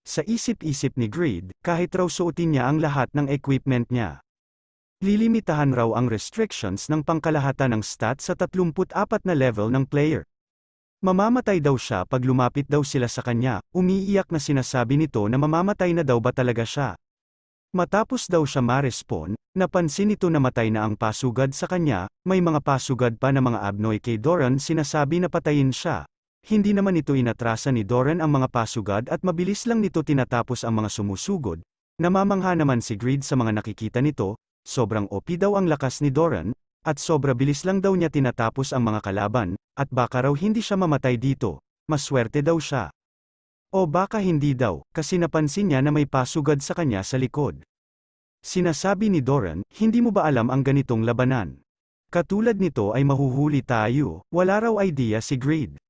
Sa isip-isip ni Greed, kahit raw suotin niya ang lahat ng equipment niya. Lilimitahan raw ang restrictions ng pangkalahatan ng stat sa 34 na level ng player. Mamamatay daw siya pag lumapit daw sila sa kanya, umiiyak na sinasabi nito na mamamatay na daw ba talaga siya. Matapos daw siya ma-respawn, napansin nito na matay na ang pasugad sa kanya, may mga pasugad pa na mga abnoy kay Doran sinasabi na patayin siya. Hindi naman ito inatrasan ni Doran ang mga pasugad at mabilis lang nito tinatapos ang mga sumusugod. Namamangha naman si Greed sa mga nakikita nito, sobrang OP daw ang lakas ni Doran, at sobra bilis lang daw niya tinatapos ang mga kalaban, at baka raw hindi siya mamatay dito, maswerte daw siya. O baka hindi daw, kasi napansin niya na may pasugad sa kanya sa likod. Sinasabi ni Doran, hindi mo ba alam ang ganitong labanan? Katulad nito ay mahuhuli tayo, wala raw idea si Greed.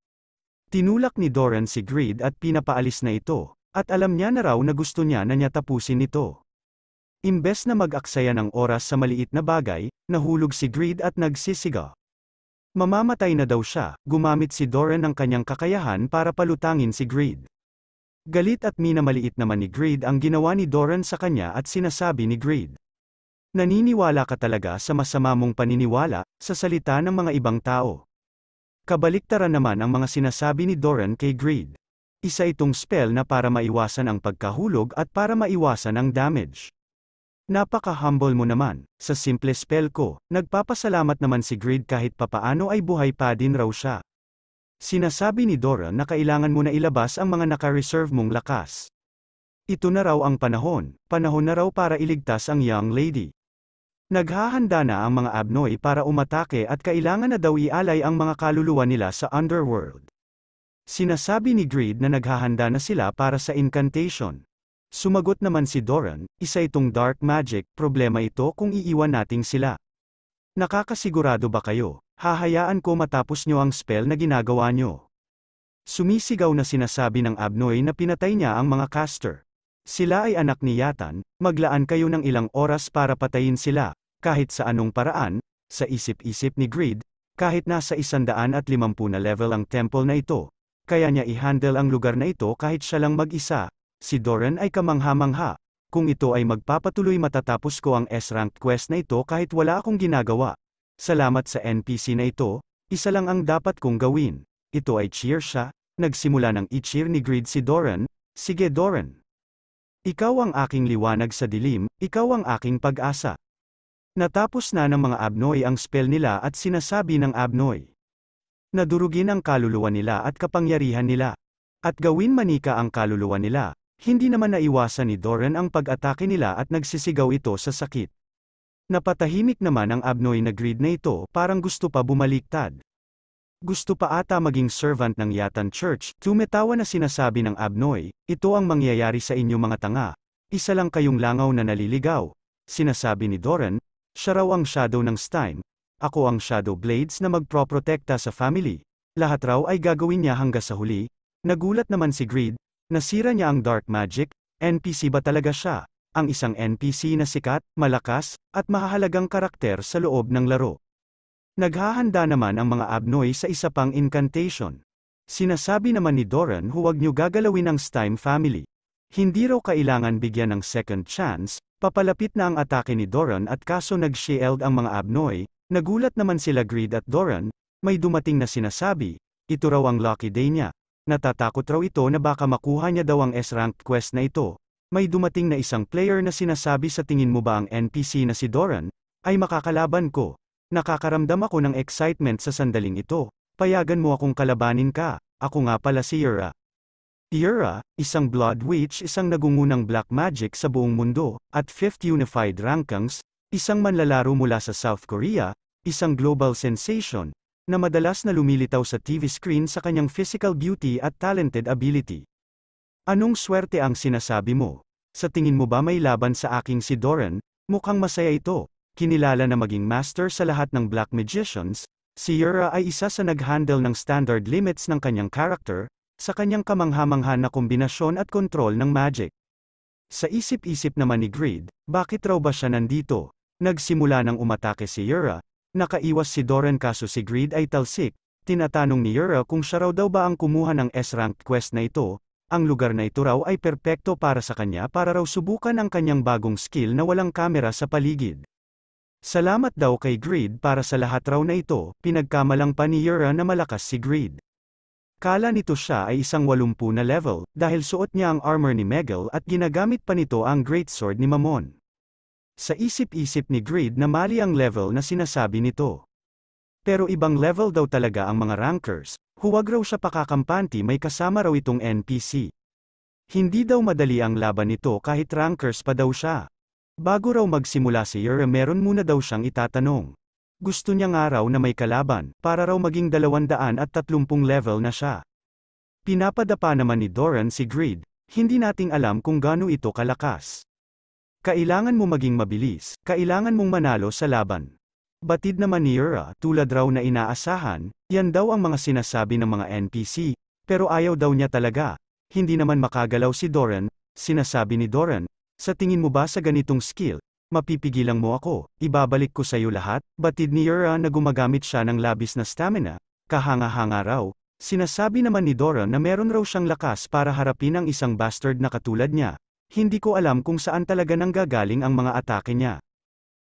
Tinulak ni Doran si Greed at pinapaalis na ito, at alam niya na raw na gusto niya na tapusin ito. Imbes na mag-aksaya ng oras sa maliit na bagay, nahulog si Greed at nagsisigaw. Mamamatay na daw siya, gumamit si Doran ng kanyang kakayahan para palutangin si Greed. Galit at minamaliit naman ni Greed ang ginawa ni Doran sa kanya at sinasabi ni Greed. Naniniwala ka talaga sa masama mong paniniwala, sa salita ng mga ibang tao. Kabaliktaran naman ang mga sinasabi ni Doran kay Greed. Isa itong spell na para maiwasan ang pagkahulog at para maiwasan ang damage. Napaka-humble mo naman, sa simple spell ko, nagpapasalamat naman si Greed kahit papaano ay buhay pa din raw siya. Sinasabi ni Doran na kailangan mo na ilabas ang mga naka-reserve mong lakas. Ito na raw ang panahon na raw para iligtas ang young lady. Naghahanda na ang mga abnoy para umatake at kailangan na daw ialay ang mga kaluluwa nila sa underworld. Sinasabi ni Greed na naghahanda na sila para sa incantation. Sumagot naman si Doran, isa itong dark magic, problema ito kung iiwan nating sila. Nakakasigurado ba kayo? Hahayaan ko matapos nyo ang spell na ginagawa nyo. Sumisigaw na sinasabi ng abnoy na pinatay niya ang mga caster. Sila ay anak ni Yatan, maglaan kayo ng ilang oras para patayin sila, kahit sa anong paraan, sa isip-isip ni Greed, kahit nasa 150 na level ang temple na ito, kaya niya i-handle ang lugar na ito kahit siya lang mag-isa. Si Doran ay kamangha-mangha, kung ito ay magpapatuloy matatapos ko ang S-rank quest na ito kahit wala akong ginagawa. Salamat sa NPC na ito, isa lang ang dapat kong gawin. Ito ay cheer siya, nagsimula ng i-cheer ni Greed si Doran, sige Doran. Ikaw ang aking liwanag sa dilim, ikaw ang aking pag-asa. Natapos na ng mga abnoy ang spell nila at sinasabi ng abnoy. Nadurugin ang kaluluwa nila at kapangyarihan nila. At gawin manika ang kaluluwa nila, hindi naman naiwasan ni Doran ang pag-atake nila at nagsisigaw ito sa sakit. Napatahimik naman ang abnoy na Greed na ito, parang gusto pa bumaliktad. Gusto pa ata maging servant ng Yatan Church, tumetawa na sinasabi ng abnoy, ito ang mangyayari sa inyo mga tanga. Isa lang kayong langaw na naliligaw. Sinasabi ni Doran, siya raw ang shadow ng Stein, ako ang shadow blades na magproprotekta sa family. Lahat raw ay gagawin niya hanggang sa huli. Nagulat naman si Greed, nasira niya ang dark magic, NPC ba talaga siya? Ang isang NPC na sikat, malakas, at mahahalagang karakter sa loob ng laro. Naghahanda naman ang mga abnoy sa isa pang incantation. Sinasabi naman ni Doran huwag niyo gagalawin ang Stein family. Hindi raw kailangan bigyan ng second chance, papalapit na ang atake ni Doran at kaso nag-shield ang mga abnoy, nagulat naman sila Greed at Doran, may dumating na sinasabi, ito raw ang lucky day niya. Natatakot raw ito na baka makuha niya daw ang S-rank quest na ito. May dumating na isang player na sinasabi sa tingin mo ba ang NPC na si Doran, ay makakalaban ko. Nakakaramdam ako ng excitement sa sandaling ito, payagan mo akong kalabanin ka, ako nga pala si Yura. Yura, isang blood witch, isang nagungunang black magic sa buong mundo, at 5th unified rankings, isang manlalaro mula sa South Korea, isang global sensation, na madalas na lumilitaw sa TV screen sa kanyang physical beauty at talented ability. Anong swerte ang sinasabi mo? Sa tingin mo ba may laban sa aking si Doran? Mukhang masaya ito. Kinilala na maging master sa lahat ng Black Magicians, si Yura ay isa sa nag-handle ng standard limits ng kanyang character, sa kanyang kamangha-mangha na kombinasyon at kontrol ng magic. Sa isip-isip naman ni Greed, bakit raw ba siya nandito? Nagsimula ng umatake si Yura, nakaiwas si Doran kaso si Greed ay talsik, tinatanong ni Yura kung siya raw daw ba ang kumuha ng S-rank quest na ito, Ang lugar na ito raw ay perpekto para sa kanya para raw subukan ang kanyang bagong skill na walang kamera sa paligid. Salamat daw kay Greed para sa lahat raw na ito, pinagkamalang pa ni Yura na malakas si Greed. Kala nito siya ay isang 80 na level, dahil suot niya ang armor ni Megel at ginagamit pa nito ang greatsword ni Mamon. Sa isip-isip ni Greed na mali ang level na sinasabi nito. Pero ibang level daw talaga ang mga rankers, huwag raw siya pakakampanti may kasama raw itong NPC. Hindi daw madali ang laban nito kahit rankers pa daw siya. Bago raw magsimula si Yura meron muna daw siyang itatanong. Gusto niya nga raw na may kalaban, para raw maging 230 level na siya. Pinapadapa naman ni Doran si Greed, hindi nating alam kung gaano ito kalakas. Kailangan mo maging mabilis, kailangan mong manalo sa laban. Batid naman ni Yura, tulad raw na inaasahan, yan daw ang mga sinasabi ng mga NPC, pero ayaw daw niya talaga. Hindi naman makagalaw si Doran, sinasabi ni Doran, sa tingin mo ba sa ganitong skill, mapipigilan mo ako, ibabalik ko sa iyo lahat? Batid ni Yura na gumagamit siya ng labis na stamina, kahanga-hanga raw, sinasabi naman ni Doran na meron raw siyang lakas para harapin ang isang bastard na katulad niya. Hindi ko alam kung saan talaga nanggagaling ang mga atake niya.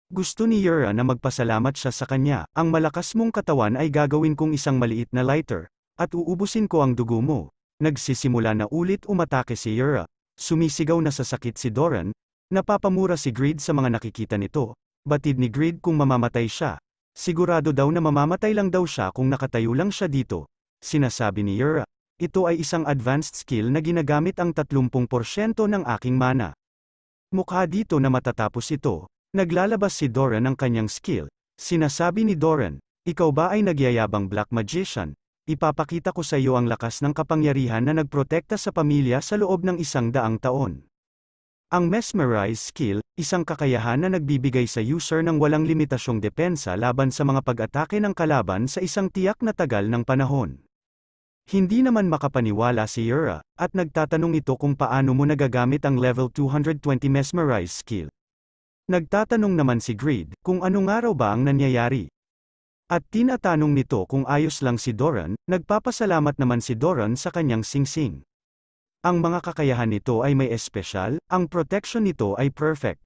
Gusto ni Yura na magpasalamat siya sa kanya, ang malakas mong katawan ay gagawin kong isang maliit na lighter, at uubusin ko ang dugo mo. Nagsisimula na ulit umatake si Yura, sumisigaw na sa sakit si Doran, napapamura si Greed sa mga nakikita nito, batid ni Greed kung mamamatay siya. Sigurado daw na mamamatay lang daw siya kung nakatayo lang siya dito. Sinasabi ni Yura, ito ay isang advanced skill na ginagamit ang 30% ng aking mana. Mukha dito na matatapos ito. Naglalabas si Doran ng kanyang skill. Sinasabi ni Doran, ikaw ba ay nagyayabang black magician? Ipapakita ko sa iyo ang lakas ng kapangyarihan na nagprotekta sa pamilya sa loob ng 100 taon. Ang mesmerize skill, isang kakayahan na nagbibigay sa user ng walang limitasyong depensa laban sa mga pag-atake ng kalaban sa isang tiyak na tagal ng panahon. Hindi naman makapaniwala si Yura, at nagtatanong ito kung paano mo nagagamit ang level 220 mesmerize skill. Nagtatanong naman si Greed, kung anong araw ba ang nangyayari. At tinatanong nito kung ayos lang si Doran, nagpapasalamat naman si Doran sa kanyang singsing. Ang mga kakayahan nito ay may espesyal, ang protection nito ay perfect.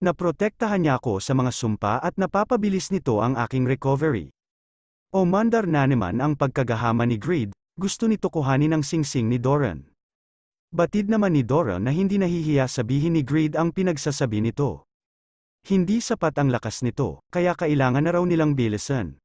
Naprotektahan niya ako sa mga sumpa at napapabilis nito ang aking recovery. Umandar na naman ang pagkagahama ni Greed, gusto nito kuhanin ang singsing ni Doran. Batid naman ni Doran na hindi nahihiya sabihin ni Greed ang pinagsasabi nito. Hindi sapat ang lakas nito, kaya kailangan na raw nilang bilisan.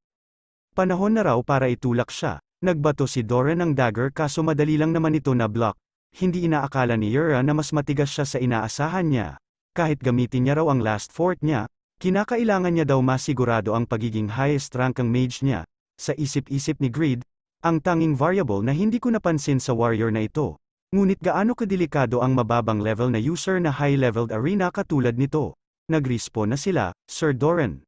Panahon na raw para itulak siya. Nagbato si Doran ng dagger kaso madali lang naman ito na block. Hindi inaakala ni Yura na mas matigas siya sa inaasahan niya. Kahit gamitin niya raw ang last fort niya, kinakailangan niya daw masigurado ang pagiging highest rank ang mage niya. Sa isip-isip ni Greed, ang tanging variable na hindi ko napansin sa warrior na ito. Ngunit gaano kadelikado ang mababang level na user na high-leveled arena katulad nito. Nag-respawn na sila, Sir Doran.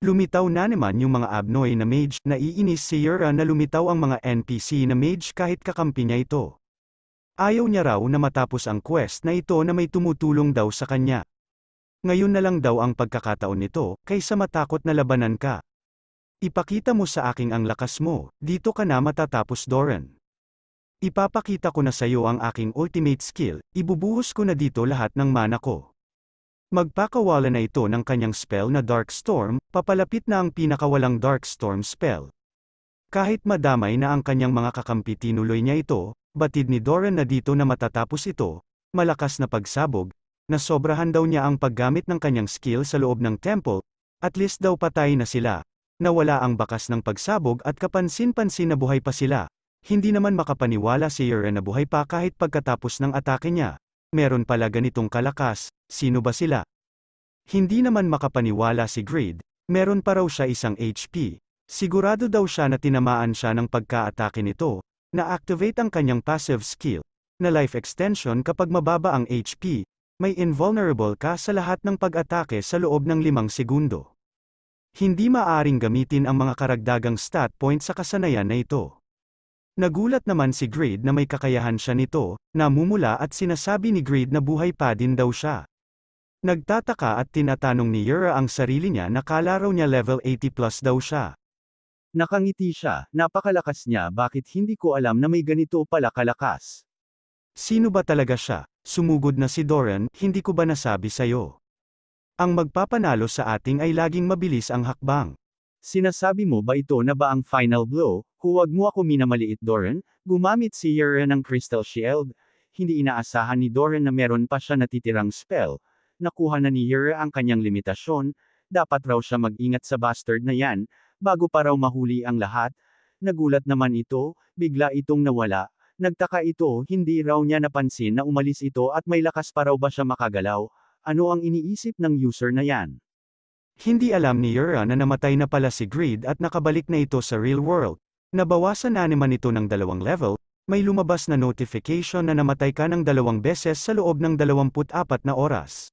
Lumitaw na naman yung mga abnoy na mage, naiinis si Yura na lumitaw ang mga NPC na mage kahit kakampi niya ito. Ayaw niya raw na matapos ang quest na ito na may tumutulong daw sa kanya. Ngayon na lang daw ang pagkakataon nito, kaysa matakot na labanan ka. Ipakita mo sa aking ang lakas mo, dito ka na matatapos Doran. Ipapakita ko na sa iyo ang aking ultimate skill, ibubuhos ko na dito lahat ng mana ko. Magpakawala na ito ng kanyang spell na Dark Storm, papalapit na ang pinakawalang Dark Storm spell. Kahit madamay na ang kanyang mga kakampi tinuloy niya ito, batid ni Doran na dito na matatapos ito, malakas na pagsabog, na sobrahan daw niya ang paggamit ng kanyang skill sa loob ng temple, at least daw patay na sila. Nawala ang bakas ng pagsabog at kapansin-pansin na buhay pa sila. Hindi naman makapaniwala si Yura na buhay pa kahit pagkatapos ng atake niya. Meron pala ganitong kalakas, sino ba sila? Hindi naman makapaniwala si Greed, meron pa raw siya isang HP. Sigurado daw siya na tinamaan siya ng pagka-atake nito, na-activate ang kanyang passive skill, na life extension kapag mababa ang HP, may invulnerable ka sa lahat ng pag-atake sa loob ng 5 segundo. Hindi maaring gamitin ang mga karagdagang stat point sa kasanayan na ito. Nagulat naman si Greed na may kakayahan siya nito, namumula at sinasabi ni Greed na buhay pa din daw siya. Nagtataka at tinatanong ni Yura ang sarili niya na kala raw niya level 80 plus daw siya. Nakangiti siya, napakalakas niya bakit hindi ko alam na may ganito pala kalakas. Sino ba talaga siya? Sumugod na si Doran, hindi ko ba nasabi sa'yo? Ang magpapanalo sa ating ay laging mabilis ang hakbang. Sinasabi mo ba ito na ba ang final blow? Huwag mo ako minamaliit Doran, gumamit si Yura ng Crystal Shield. Hindi inaasahan ni Doran na meron pa siya natitirang spell. Nakuha na ni Yura ang kanyang limitasyon, dapat raw siya mag-ingat sa bastard na yan, bago pa raw mahuli ang lahat. Nagulat naman ito, bigla itong nawala. Nagtaka ito, hindi raw niya napansin na umalis ito at may lakas pa raw ba siya makagalaw. Ano ang iniisip ng user na yan? Hindi alam ni Yura na namatay na pala si Greed at nakabalik na ito sa real world. Nabawasan na naman ito ng 2 level, may lumabas na notification na namatay ka ng 2 beses sa loob ng 24 na oras.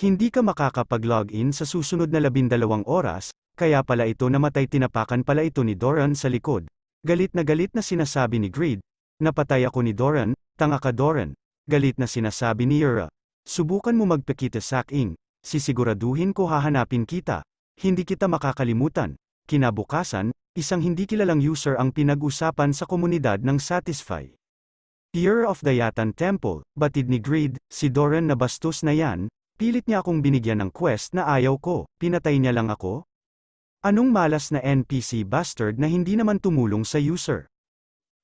Hindi ka makakapag-login sa susunod na 12 oras, kaya pala ito namatay. Tinapakan pala ito ni Doran sa likod. Galit na sinasabi ni Greed, napatay ako ni Doran, tanga ka Doran. Galit na sinasabi ni Yura, subukan mo magpakita sa akin, sisiguraduhin ko hahanapin kita. Hindi kita makakalimutan. Kinabukasan, isang hindi kilalang user ang pinag-usapan sa komunidad ng Satisfy. Year of the Yatan Temple, batid ni Greed, si Doran na bastos na yan, pilit niya akong binigyan ng quest na ayaw ko, pinatay niya lang ako? Anong malas na NPC bastard na hindi naman tumulong sa user?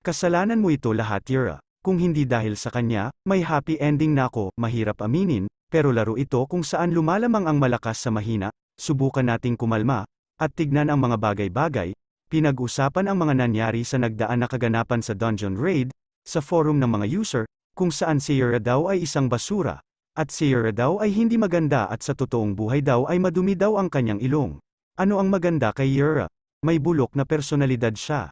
Kasalanan mo ito lahat Yura, kung hindi dahil sa kanya, may happy ending na ako, mahirap aminin, pero laro ito kung saan lumalamang ang malakas sa mahina, subukan nating kumalma, at tignan ang mga bagay-bagay, pinag-usapan ang mga nangyari sa nagdaan na kaganapan sa Dungeon Raid, sa forum ng mga user, kung saan si Yura daw ay isang basura, at si Yura daw ay hindi maganda at sa totoong buhay daw ay madumi daw ang kanyang ilong. Ano ang maganda kay Yura? May bulok na personalidad siya.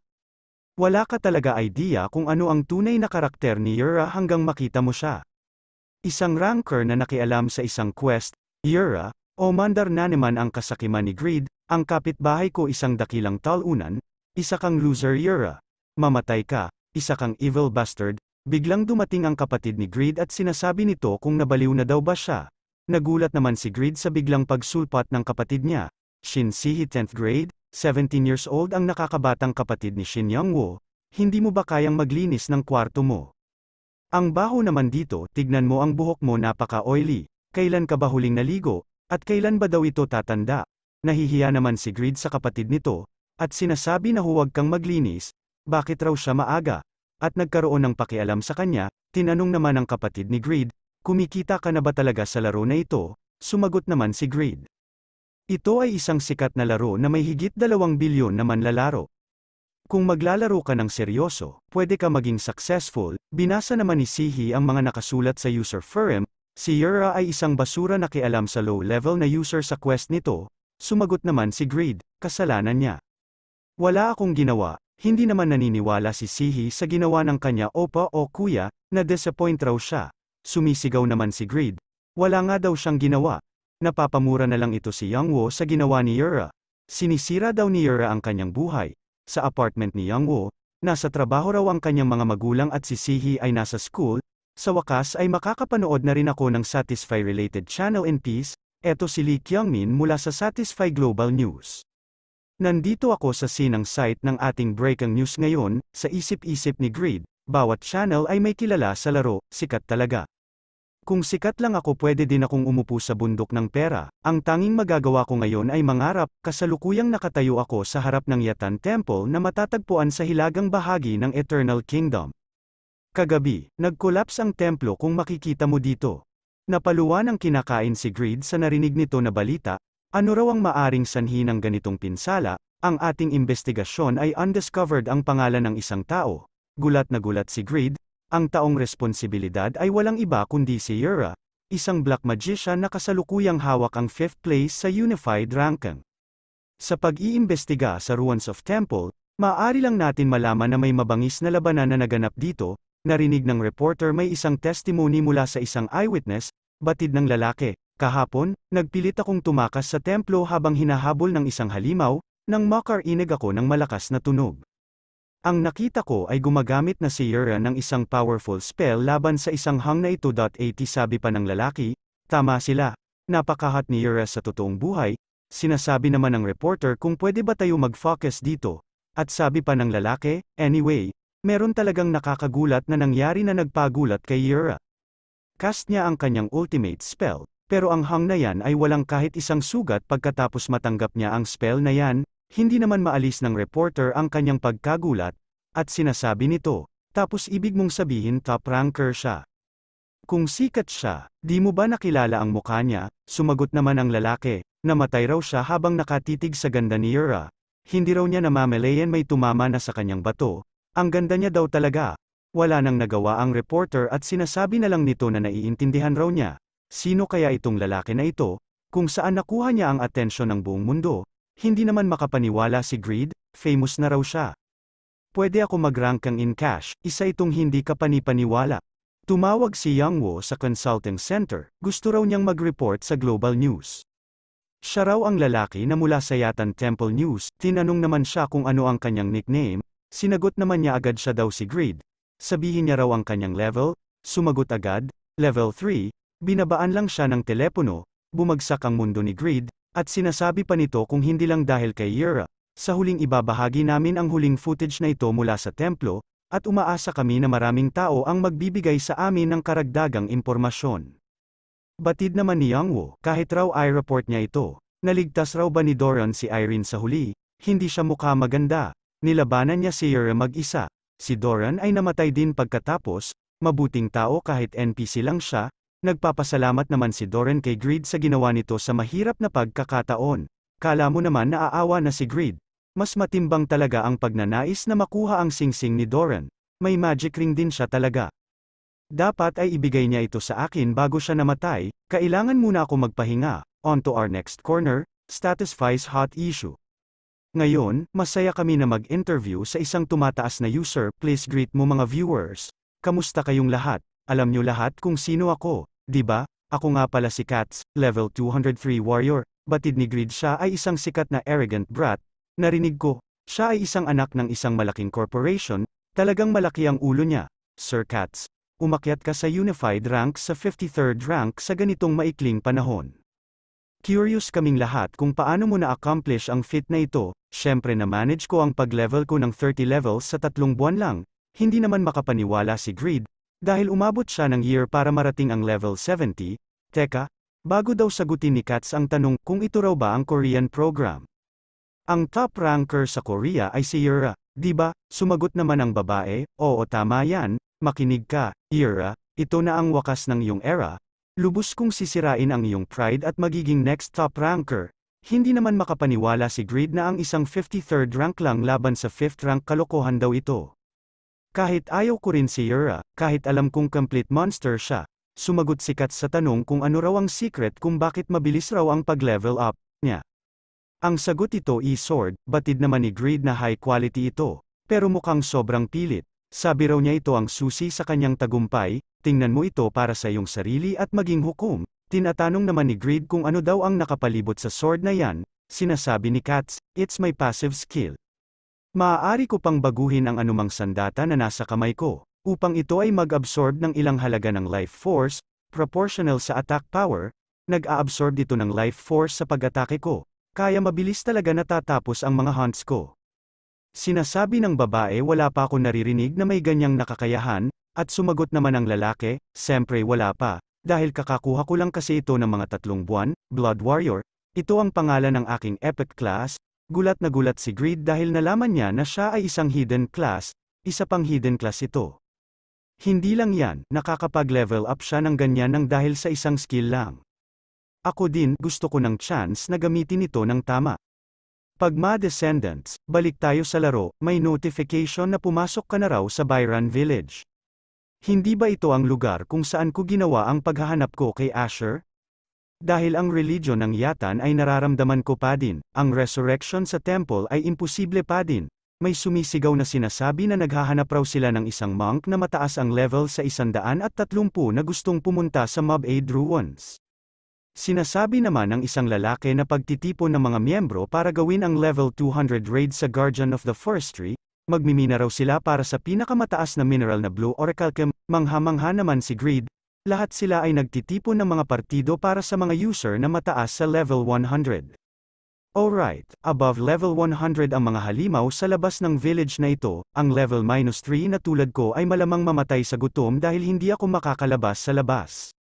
Wala ka talaga idea kung ano ang tunay na karakter ni Yura hanggang makita mo siya. Isang ranker na nakialam sa isang quest, Yura, o mandar na naman ang kasakiman ni Greed, ang kapitbahay ko isang dakilang talunan, isa kang loser Yura. Mamatay ka, isa kang evil bastard. Biglang dumating ang kapatid ni Greed at sinasabi nito kung nabaliw na daw ba siya. Nagulat naman si Greed sa biglang pagsulpat ng kapatid niya. Shin Sihi 10th grade, 17 years old ang nakakabatang kapatid ni Shin Youngwoo, hindi mo ba kayang maglinis ng kwarto mo? Ang baho naman dito, tignan mo ang buhok mo napaka-oily, kailan ka ba huling naligo, at kailan ba daw ito tatanda? Nahihiya naman si Greed sa kapatid nito, at sinasabi na huwag kang maglinis, bakit raw siya maaga? At nagkaroon ng pakialam sa kanya, tinanong naman ang kapatid ni Greed, kumikita ka na ba talaga sa laro na ito? Sumagot naman si Greed. Ito ay isang sikat na laro na may higit 2 bilyon na manlalaro. Kung maglalaro ka ng seryoso, pwede ka maging successful. Binasa naman ni Sihi ang mga nakasulat sa user forum, si Yura ay isang basura na nakialam sa low-level na user sa quest nito, sumagot naman si Greed, kasalanan niya. Wala akong ginawa, hindi naman naniniwala si Sihi sa ginawa ng kanya opa o kuya, na-disappoint raw siya. Sumisigaw naman si Greed, wala nga daw siyang ginawa. Napapamura na lang ito si Youngwoo sa ginawa ni Yura. Sinisira daw ni Yura ang kanyang buhay. Sa apartment ni Youngwoo, nasa trabaho raw ang kanyang mga magulang at si Sihi ay nasa school. Sa wakas ay makakapanood na rin ako ng Satisfy-related channel in peace. Eto si Lee Kyungmin mula sa Satisfy Global News. Nandito ako sa sinang site ng ating breaking news ngayon, sa isip-isip ni Greed. Bawat channel ay may kilala sa laro, sikat talaga. Kung sikat lang ako pwede din akong umupo sa bundok ng pera, ang tanging magagawa ko ngayon ay mangarap, kasalukuyang nakatayo ako sa harap ng Yatan Temple na matatagpuan sa hilagang bahagi ng Eternal Kingdom. Kagabi, nag-collapse ang templo kung makikita mo dito. Napaluwa ng kinakain si Greed sa narinig nito na balita, ano raw ang maaring sanhi ng ganitong pinsala, ang ating investigasyon ay undiscovered ang pangalan ng isang tao. Gulat na gulat si Greed. Ang taong responsibilidad ay walang iba kundi si Yura, isang black magician na kasalukuyang hawak ang 5th place sa unified ranking. Sa pag-iimbestiga sa Ruins of Temple, maaari lang natin malaman na may mabangis na labanan na naganap dito. Narinig ng reporter may isang testimony mula sa isang eyewitness, batid ng lalaki, kahapon, nagpilit akong tumakas sa templo habang hinahabol ng isang halimaw, nang makarinig ako ng malakas na tunog. Ang nakita ko ay gumagamit na si Yura ng isang powerful spell laban sa isang hang na ito. 80 sabi pa ng lalaki, tama sila, napakahat ni Yura sa totoong buhay, sinasabi naman ng reporter kung pwede ba tayo mag-focus dito, at sabi pa ng lalaki, anyway, Meron talagang nakakagulat na nangyari na nagpagulat kay Yura. Cast niya ang kanyang ultimate spell, pero ang hang na yan ay walang kahit isang sugat pagkatapos matanggap niya ang spell na yan, hindi naman maalis ng reporter ang kanyang pagkagulat, at sinasabi nito, tapos ibig mong sabihin top ranker siya. Kung sikat siya, di mo ba nakilala ang mukha niya? Sumagot naman ang lalaki, namatay raw siya habang nakatitig sa ganda ni Yura. Hindi raw niya namamalayan may tumama na sa kanyang bato. Ang ganda niya daw talaga. Wala nang nagawa ang reporter at sinasabi na lang nito na naiintindihan raw niya. Sino kaya itong lalaki na ito? Kung saan nakuha niya ang atensyon ng buong mundo? Hindi naman makapaniwala si Greed, famous na raw siya. Pwede ako mag-rank kang in cash, isa itong hindi ka panipaniwala. Tumawag si Yang Wo sa consulting center, gusto raw niyang mag-report sa Global News. Siya raw ang lalaki na mula sa Yatan Temple News, tinanong naman siya kung ano ang kanyang nickname, sinagot naman niya agad siya daw si Greed. Sabihin niya raw ang kanyang level, sumagot agad, level 3, binabaan lang siya ng telepono, bumagsak ang mundo ni Greed, at sinasabi pa nito kung hindi lang dahil kay Yura. Sa huling ibabahagi namin ang huling footage na ito mula sa templo, at umaasa kami na maraming tao ang magbibigay sa amin ng karagdagang impormasyon. Batid naman ni Yang Wo, kahit raw i-report niya ito, naligtas raw ba ni Doran si Irene sa huli, hindi siya mukha maganda, nilabanan niya si Yura mag-isa. Si Doran ay namatay din pagkatapos, mabuting tao kahit NPC lang siya, nagpapasalamat naman si Doran kay Greed sa ginawa nito sa mahirap na pagkakataon. Kala mo naman naaawa na si Greed. Mas matimbang talaga ang pagnanais na makuha ang singsing ni Doran. May magic ring din siya talaga. Dapat ay ibigay niya ito sa akin bago siya namatay, kailangan muna ako magpahinga. On to our next corner, status Vice hot issue. Ngayon, masaya kami na mag-interview sa isang tumataas na user. Please greet mo mga viewers. Kamusta kayong lahat? Alam niyo lahat kung sino ako, di ba? Ako nga pala si Cats, level 203 warrior. Batid ni Greed siya ay isang sikat na arrogant brat. Narinig ko, siya ay isang anak ng isang malaking corporation, talagang malaki ang ulo niya. Sir Cats, umakyat ka sa unified rank sa 53rd rank sa ganitong maikling panahon. Curious kaming lahat kung paano mo na-accomplish ang feat na ito. Syempre na-manage ko ang pag-level ko ng 30 levels sa 3 buwan lang. Hindi naman makapaniwala si Greed, dahil umabot siya ng year para marating ang level 70. Teka, bago daw sagutin ni Cats ang tanong kung ito raw ba ang Korean program. Ang top ranker sa Korea ay si Yura, di ba? Sumagot naman ang babae, oo tama yan, makinig ka, Yura, ito na ang wakas ng iyong era. Lubos kong sisirain ang iyong pride at magiging next top ranker. Hindi naman makapaniwala si Greed na ang isang 53rd rank lang laban sa 5th rank, kalokohan daw ito. Kahit ayaw ko rin si Yura, kahit alam kong complete monster siya, sumagot si Cats sa tanong kung ano raw ang secret kung bakit mabilis raw ang pag-level up niya. Ang sagot ito e-sword, batid naman ni Greed na high quality ito, pero mukhang sobrang pilit. Sabi raw niya ito ang susi sa kanyang tagumpay, tingnan mo ito para sa iyong sarili at maging hukom. Tinatanong naman ni Greed kung ano daw ang nakapalibot sa sword na yan, sinasabi ni Cats, it's my passive skill. Maaari ko pang baguhin ang anumang sandata na nasa kamay ko, upang ito ay mag-absorb ng ilang halaga ng life force, proportional sa attack power, nag-a-absorb dito ng life force sa pag-atake ko, kaya mabilis talaga natatapos ang mga hunts ko. Sinasabi ng babae wala pa ako naririnig na may ganyang nakakayahan, at sumagot naman ang lalaki, siyempre wala pa, dahil kakakuha ko lang kasi ito ng mga 3 buwan, Blood Warrior, ito ang pangalan ng aking epic class. Gulat na gulat si Greed dahil nalaman niya na siya ay isang hidden class, isa pang hidden class ito. Hindi lang yan, nakakapag-level up siya ng ganyan ng dahil sa isang skill lang. Ako din, gusto ko ng chance na gamitin ito ng tama. Pag ma-descendants, balik tayo sa laro, may notification na pumasok ka na raw sa Byron Village. Hindi ba ito ang lugar kung saan ko ginawa ang paghahanap ko kay Asher? Dahil ang religion ng Yatan ay nararamdaman ko pa din, ang resurrection sa temple ay imposible pa din. May sumisigaw na sinasabi na naghahanap raw sila ng isang monk na mataas ang level sa 130 na gustong pumunta sa Mob Aid Ruins. Sinasabi naman ng isang lalaki na pagtitipon ng mga miyembro para gawin ang level 200 raid sa Guardian of the Forestry, magmimina raw sila para sa pinakamataas na mineral na Blue Orichalcum. Mangha-mangha naman si Greed, lahat sila ay nagtitipon ng mga partido para sa mga user na mataas sa level 100. Alright, above level 100 ang mga halimaw sa labas ng village na ito, ang level -3 na tulad ko ay malamang mamatay sa gutom dahil hindi ako makakalabas sa labas.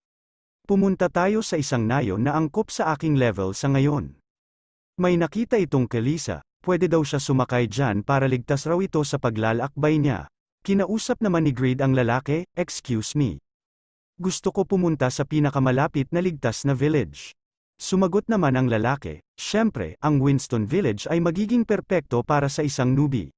Pumunta tayo sa isang nayon na angkop sa aking level sa ngayon. May nakita itong Kelisa, pwede daw siya sumakay dyan para ligtas raw ito sa paglalakbay niya. Kinausap naman ni Greed ang lalaki, excuse me. Gusto ko pumunta sa pinakamalapit na ligtas na village. Sumagot naman ang lalaki, syempre, ang Winston Village ay magiging perpekto para sa isang newbie.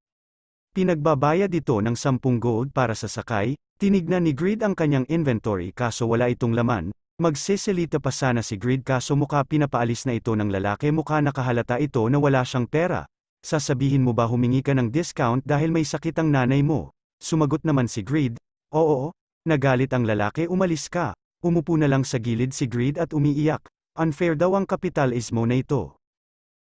Pinagbabayad ito ng 10 gold para sa sakay, tinignan ni Greed ang kanyang inventory kaso wala itong laman, magseselita pa sana si Greed kaso mukha pinapaalis na ito ng lalaki mukha nakahalata ito na wala siyang pera. Sasabihin mo ba humingi ka ng discount dahil may sakit ang nanay mo? Sumagot naman si Greed, oo, nagalit ang lalaki umalis ka. Umupo na lang sa gilid si Greed at umiiyak. Unfair daw ang kapitalismo na ito.